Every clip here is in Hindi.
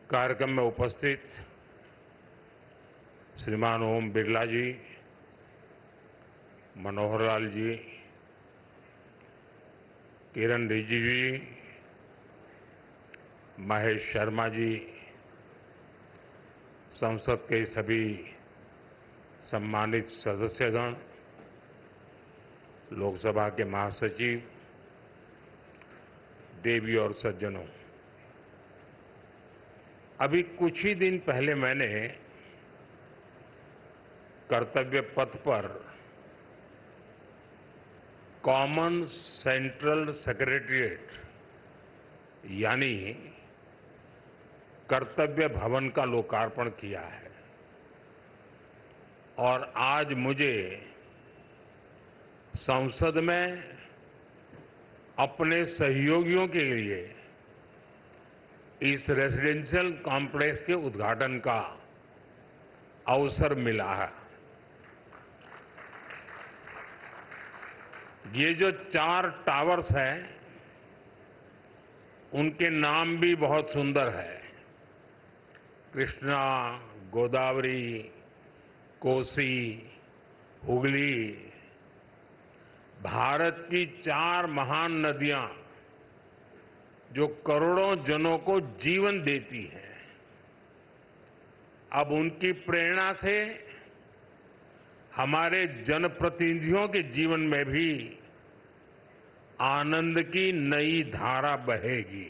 कार्यक्रम में उपस्थित श्रीमान ओम बिरला जी, मनोहर लाल जी, किरण रिजिजू जी, महेश शर्मा जी, संसद के सभी सम्मानित सदस्यगण, लोकसभा के महासचिव, देवी और सज्जनों, अभी कुछ ही दिन पहले मैंने कर्तव्य पथ पर कॉमन सेंट्रल सेक्रेटेरिएट यानी कर्तव्य भवन का लोकार्पण किया है और आज मुझे संसद में अपने सहयोगियों के लिए इस रेजिडेंशियल कॉम्प्लेक्स के उद्घाटन का अवसर मिला है। ये जो 4 टावर्स हैं, उनके नाम भी बहुत सुंदर है। कृष्णा, गोदावरी, कोसी, हुगली, भारत की 4 महान नदियां जो करोड़ों जनों को जीवन देती हैं, अब उनकी प्रेरणा से हमारे जनप्रतिनिधियों के जीवन में भी आनंद की नई धारा बहेगी।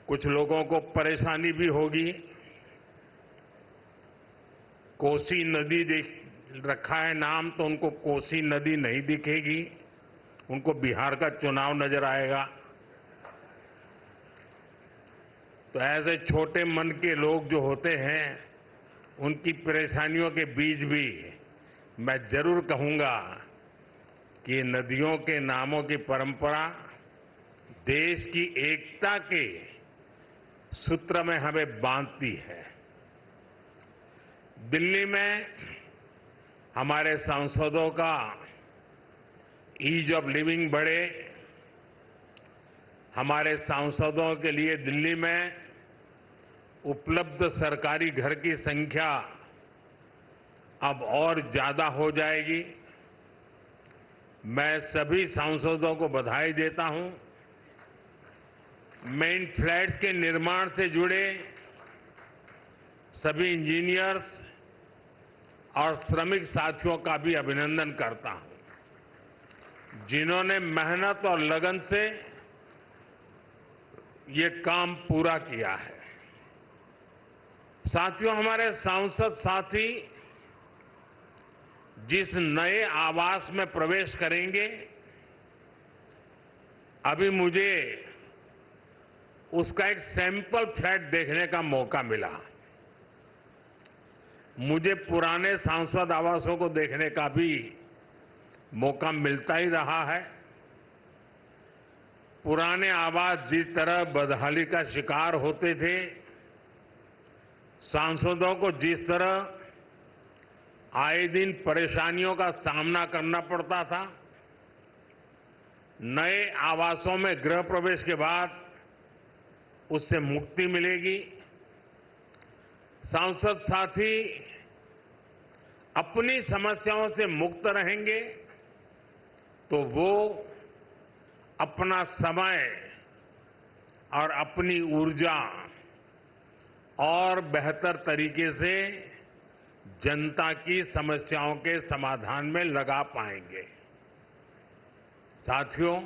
कुछ लोगों को परेशानी भी होगी। कोसी नदी देख रखा है नाम, तो उनको कोसी नदी नहीं दिखेगी, उनको बिहार का चुनाव नजर आएगा। तो ऐसे छोटे मन के लोग जो होते हैं, उनकी परेशानियों के बीच भी मैं जरूर कहूंगा कि नदियों के नामों की परंपरा देश की एकता के सूत्र में हमें बांधती है। दिल्ली में हमारे सांसदों का ईज ऑफ लिविंग बढ़े, हमारे सांसदों के लिए दिल्ली में उपलब्ध सरकारी घर की संख्या अब और ज्यादा हो जाएगी। मैं सभी सांसदों को बधाई देता हूं। मैं इन फ्लैट्स के निर्माण से जुड़े सभी इंजीनियर्स और श्रमिक साथियों का भी अभिनंदन करता हूं, जिन्होंने मेहनत और लगन से ये काम पूरा किया है। साथियों, हमारे सांसद साथी जिस नए आवास में प्रवेश करेंगे, अभी मुझे उसका एक सैंपल फ्लैट देखने का मौका मिला। मुझे पुराने सांसद आवासों को देखने का भी मौका मिलता ही रहा है। पुराने आवास जिस तरह बदहाली का शिकार होते थे, सांसदों को जिस तरह आए दिन परेशानियों का सामना करना पड़ता था, नए आवासों में गृह प्रवेश के बाद उससे मुक्ति मिलेगी। सांसद साथी अपनी समस्याओं से मुक्त रहेंगे तो वो अपना समय और अपनी ऊर्जा और बेहतर तरीके से जनता की समस्याओं के समाधान में लगा पाएंगे। साथियों,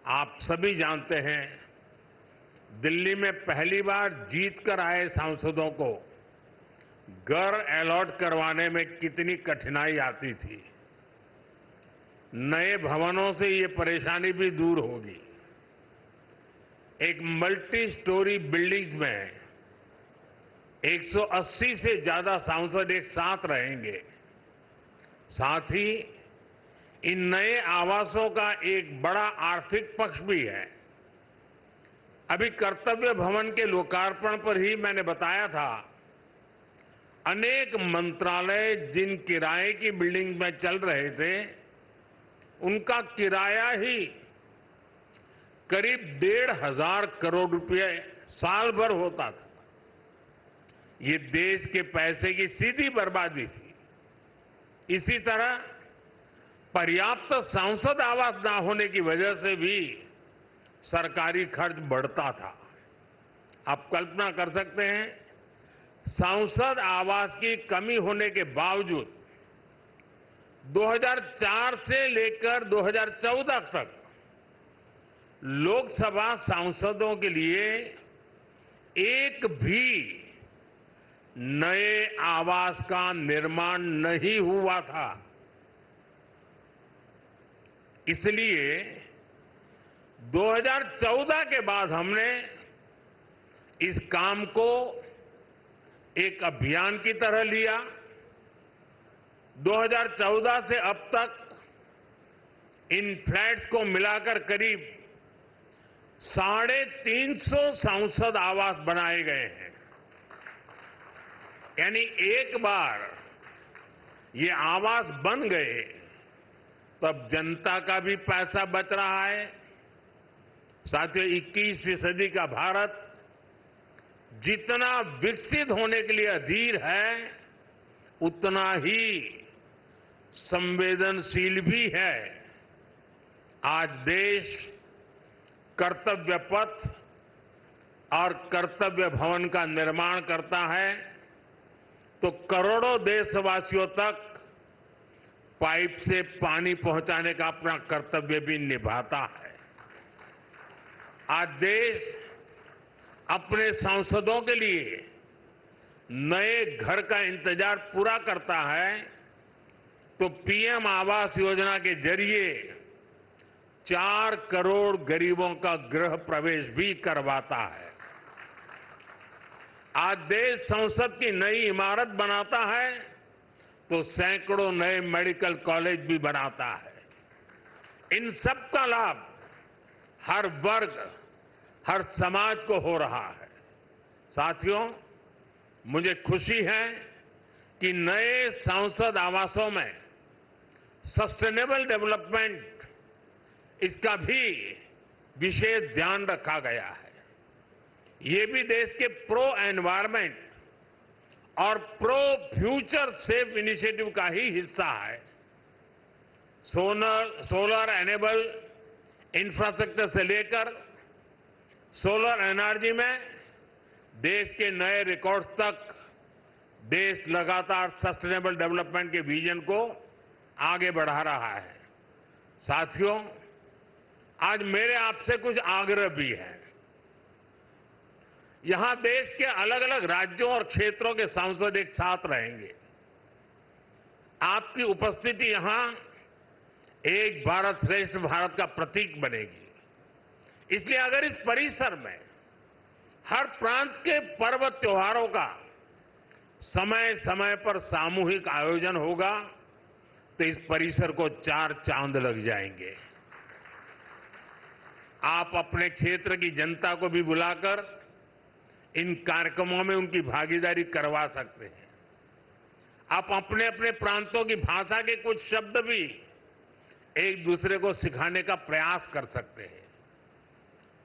आप सभी जानते हैं, दिल्ली में पहली बार जीत कर आए सांसदों को घर अलॉट करवाने में कितनी कठिनाई आती थी। नए भवनों से ये परेशानी भी दूर होगी। एक मल्टी स्टोरी बिल्डिंग्स में 180 से ज्यादा सांसद एक साथ रहेंगे। साथ ही इन नए आवासों का एक बड़ा आर्थिक पक्ष भी है। अभी कर्तव्य भवन के लोकार्पण पर ही मैंने बताया था, अनेक मंत्रालय जिन किराए की बिल्डिंग में चल रहे थे, उनका किराया ही करीब 1,500 करोड़ रुपए साल भर होता था। ये देश के पैसे की सीधी बर्बादी थी। इसी तरह पर्याप्त सांसद आवास न होने की वजह से भी सरकारी खर्च बढ़ता था। आप कल्पना कर सकते हैं, सांसद आवास की कमी होने के बावजूद 2004 से लेकर 2014 तक लोकसभा सांसदों के लिए एक भी नए आवास का निर्माण नहीं हुआ था। इसलिए 2014 के बाद हमने इस काम को एक अभियान की तरह लिया। 2014 से अब तक इन फ्लैट्स को मिलाकर करीब 350 सांसद आवास बनाए गए हैं। यानी एक बार ये आवास बन गए तब जनता का भी पैसा बच रहा है। साथियों, 21वीं सदी का भारत जितना विकसित होने के लिए अधीर है, उतना ही संवेदनशील भी है। आज देश कर्तव्य पथ और कर्तव्य भवन का निर्माण करता है तो करोड़ों देशवासियों तक पाइप से पानी पहुंचाने का अपना कर्तव्य भी निभाता है। आज देश अपने सांसदों के लिए नए घर का इंतजार पूरा करता है तो पीएम आवास योजना के जरिए 4 करोड़ गरीबों का गृह प्रवेश भी करवाता है। आज देश संसद की नई इमारत बनाता है तो सैकड़ों नए मेडिकल कॉलेज भी बनाता है। इन सब का लाभ हर वर्ग, हर समाज को हो रहा है। साथियों, मुझे खुशी है कि नए सांसद आवासों में सस्टेनेबल डेवलपमेंट, इसका भी विशेष ध्यान रखा गया है। ये भी देश के प्रो एनवायरमेंट और प्रो फ्यूचर सेफ इनिशिएटिव का ही हिस्सा है। सोलर एनेबल इंफ्रास्ट्रक्चर से लेकर सोलर एनर्जी में देश के नए रिकॉर्ड्स तक देश लगातार सस्टेनेबल डेवलपमेंट के विजन को आगे बढ़ा रहा है। साथियों, आज मेरे आपसे कुछ आग्रह भी है। यहां देश के अलग अलग राज्यों और क्षेत्रों के सांसद एक साथ रहेंगे। आपकी उपस्थिति यहां एक भारत श्रेष्ठ भारत का प्रतीक बनेगी। इसलिए अगर इस परिसर में हर प्रांत के पर्व त्योहारों का समय समय पर सामूहिक आयोजन होगा तो इस परिसर को 4 चांद लग जाएंगे। आप अपने क्षेत्र की जनता को भी बुलाकर इन कार्यक्रमों में उनकी भागीदारी करवा सकते हैं। आप अपने अपने प्रांतों की भाषा के कुछ शब्द भी एक दूसरे को सिखाने का प्रयास कर सकते हैं।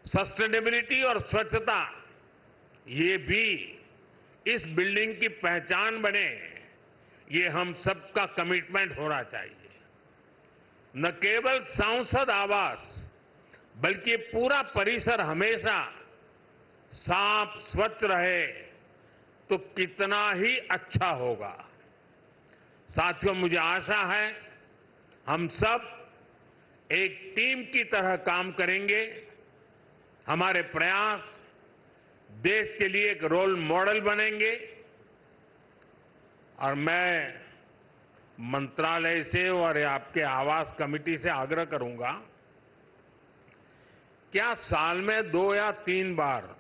सस्टेनेबिलिटी और स्वच्छता, ये भी इस बिल्डिंग की पहचान बने, ये हम सबका कमिटमेंट होना चाहिए। न केवल सांसद आवास बल्कि पूरा परिसर हमेशा साफ स्वच्छ रहे तो कितना ही अच्छा होगा। साथियों, मुझे आशा है हम सब एक टीम की तरह काम करेंगे। हमारे प्रयास देश के लिए एक रोल मॉडल बनेंगे और मैं मंत्रालय से और आपके आवास कमेटी से आग्रह करूंगा, क्या साल में 2 या 3 बार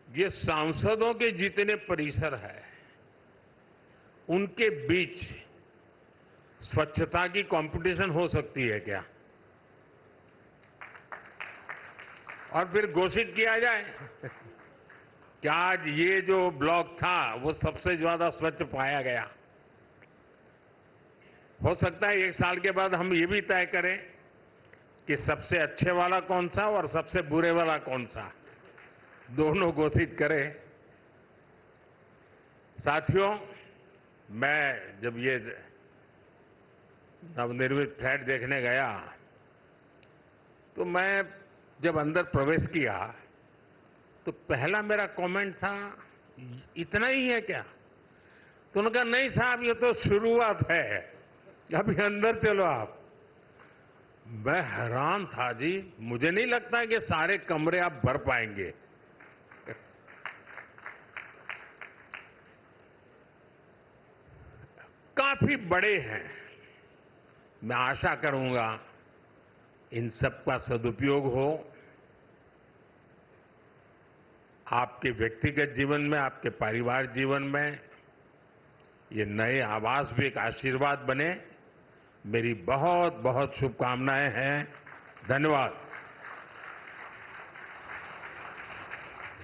ये सांसदों के जितने परिसर है उनके बीच स्वच्छता की कंपटीशन हो सकती है क्या? और फिर घोषित किया जाए कि आज ये जो ब्लॉक था वो सबसे ज्यादा स्वच्छ पाया गया। हो सकता है 1 साल के बाद हम ये भी तय करें कि सबसे अच्छे वाला कौन सा और सबसे बुरे वाला कौन सा, दोनों घोषित करे। साथियों, मैं जब ये नवनिर्मित फ्लैट देखने गया तो मैं जब अंदर प्रवेश किया तो पहला मेरा कमेंट था, इतना ही है क्या? तो उन्होंने कहा, नहीं साहब, ये तो शुरुआत है, अभी अंदर चलो आप। मैं हैरान था जी, मुझे नहीं लगता कि सारे कमरे आप भर पाएंगे। काफी बड़े हैं। मैं आशा करूंगा इन सबका सदुपयोग हो, आपके व्यक्तिगत जीवन में, आपके परिवार जीवन में ये नए आवास भी एक आशीर्वाद बने। मेरी बहुत बहुत शुभकामनाएं हैं। धन्यवाद।